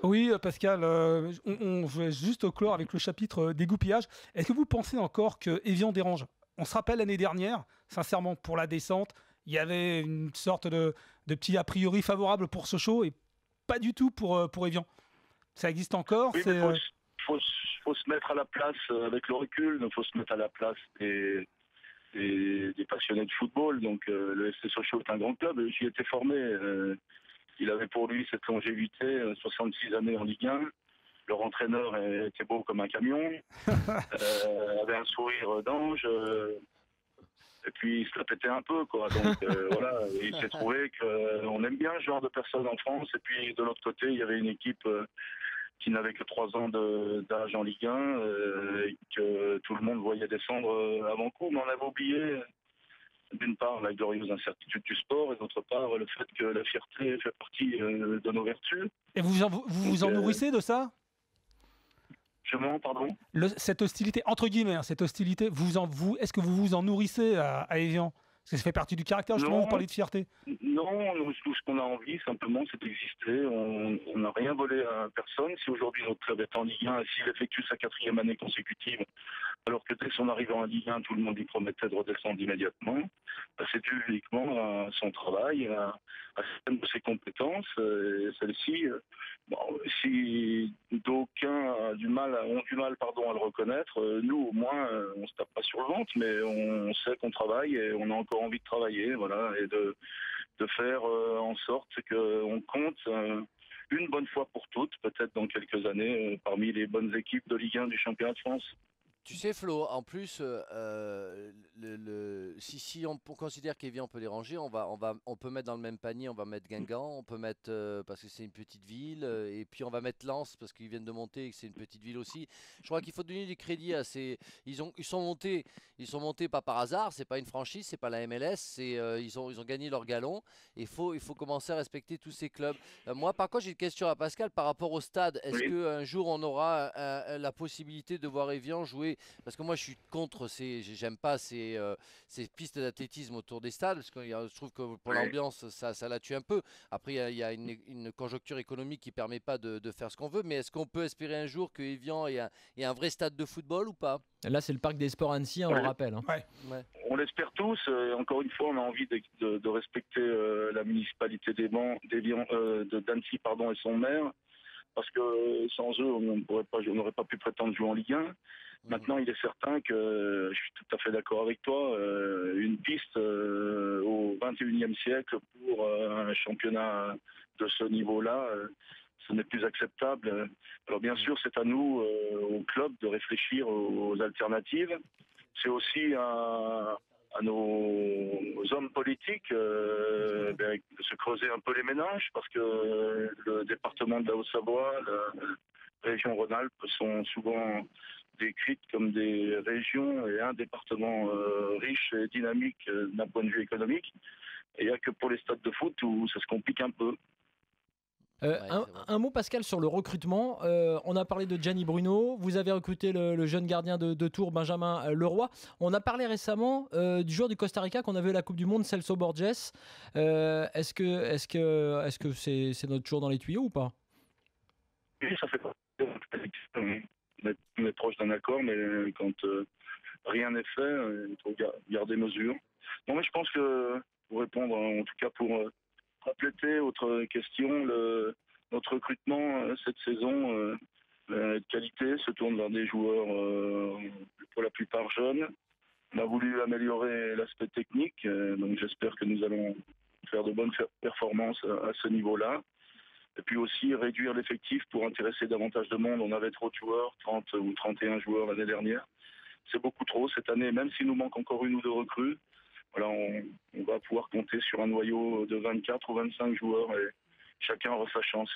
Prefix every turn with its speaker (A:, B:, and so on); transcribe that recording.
A: Oui, Pascal, je vais juste clore avec le chapitre dégoupillage. Est-ce que vous pensez encore que Evian dérange? On se rappelle l'année dernière, sincèrement, pour la descente, il y avait une sorte de petit a priori favorable pour Sochaux et pas du tout pour Evian. Ça existe encore,
B: Oui, mais faut, faut se mettre à la place, avec le recul, il faut se mettre à la place des passionnés de football. Donc le FC Sochaux est un grand club, j'y étais formé. Il avait pour lui cette longévité, 66 années en Ligue 1. Leur entraîneur était beau comme un camion, avait un sourire d'ange, et puis il se la pétait un peu, quoi. Donc voilà, il s'est trouvé qu'on aime bien ce genre de personnes en France. Et puis de l'autre côté, il y avait une équipe qui n'avait que 3 ans d'âge en Ligue 1, et que tout le monde voyait descendre avant coup, mais on avait oublié d'une part la glorieuse incertitude du sport et d'autre part le fait que la fierté fait partie de nos vertus.
A: et vous en nourrissez de ça?
B: Je mens, pardon.
A: Cette hostilité, entre guillemets, hein, cette hostilité, est-ce que vous vous en nourrissez à Evian? Parce que ça fait partie du caractère, justement, vous
B: Non,
A: parlez de fierté.
B: non, nous, tout ce qu'on a envie, simplement, c'est d'exister. On n'a rien volé à personne. Si aujourd'hui notre club est en Ligue 1, s'il effectue sa 4e année consécutive, alors que dès son arrivée en Ligue 1, tout le monde lui promettait de redescendre immédiatement, bah, c'est dû uniquement à son travail, à certaines de ses compétences. Et celles-ci, bon, si d'aucuns ont du mal, pardon, à le reconnaître, nous, au moins, on ne se tape pas sur le ventre, mais on sait qu'on travaille et on a encore envie de travailler, voilà, et de faire en sorte qu'on compte une bonne fois pour toutes, peut-être dans quelques années, parmi les bonnes équipes de Ligue 1 du championnat de France.
C: Tu sais, Flo, en plus, si on considère qu'Evian peut les ranger, on peut mettre dans le même panier, on va mettre Guingamp, on peut mettre, parce que c'est une petite ville, et puis on va mettre Lens, parce qu'ils viennent de monter et que c'est une petite ville aussi. Je crois qu'il faut donner du crédit à ces. Ils sont montés pas par hasard, c'est pas une franchise, c'est pas la MLS, ils ont gagné leur galon. Il faut commencer à respecter tous ces clubs. Moi, par contre, j'ai une question à Pascal par rapport au stade. Est-ce
B: Oui.
C: qu'un jour on aura la possibilité de voir Evian jouer? Parce que moi, je suis contre j'aime pas ces pistes d'athlétisme autour des stades, parce que je trouve que pour
B: Oui.
C: l'ambiance, ça la tue un peu. Après, il y a une conjoncture économique qui permet pas de faire ce qu'on veut, mais est-ce qu'on peut espérer un jour que Evian ait un vrai stade de football ou pas?
D: Là, c'est le parc des sports Annecy, on le rappelle. Hein.
A: Ouais.
C: Ouais.
B: On l'espère tous. Encore une fois, on a envie de respecter la municipalité d'Annecy, pardon, et son maire, parce que sans eux, on n'aurait pas pu prétendre jouer en Ligue 1. Maintenant, il est certain que, je suis tout à fait d'accord avec toi, une piste au XXIe siècle pour un championnat de ce niveau-là, ce n'est plus acceptable. Alors bien sûr, c'est à nous, au club, de réfléchir aux alternatives. C'est aussi à nos hommes politiques de se creuser un peu les méninges, parce que le département de la Haute-Savoie, la région Rhône-Alpes sont souvent décrites comme des régions et un département riche et dynamique d'un point de vue économique. Et il n'y a que pour les stades de foot où ça se complique un peu.
D: Euh,
C: Ouais,
D: un,
C: c'est vrai.
D: un mot, Pascal, sur le recrutement. On a parlé de Gianni Bruno. Vous avez recruté le jeune gardien de Tours, Benjamin Leroy. On a parlé récemment du joueur du Costa Rica qu'on a vu à la Coupe du Monde, Celso Borges. Est-ce que c'est notre jour dans les tuyaux ou pas?
B: Et ça fait partie de notre sélection. On est proche d'un accord, mais quand rien n'est fait, il faut garder mesure. Non, mais je pense que, pour répondre, en tout cas pour compléter votre question, notre recrutement cette saison de qualité se tourne vers des joueurs pour la plupart jeunes. On a voulu améliorer l'aspect technique, donc j'espère que nous allons faire de bonnes performances à ce niveau-là. Et puis aussi réduire l'effectif pour intéresser davantage de monde. On avait trop de joueurs, 30 ou 31 joueurs l'année dernière. C'est beaucoup trop cette année, même s'il nous manque encore une ou deux recrues. Voilà, on va pouvoir compter sur un noyau de 24 ou 25 joueurs et chacun aura sa chance.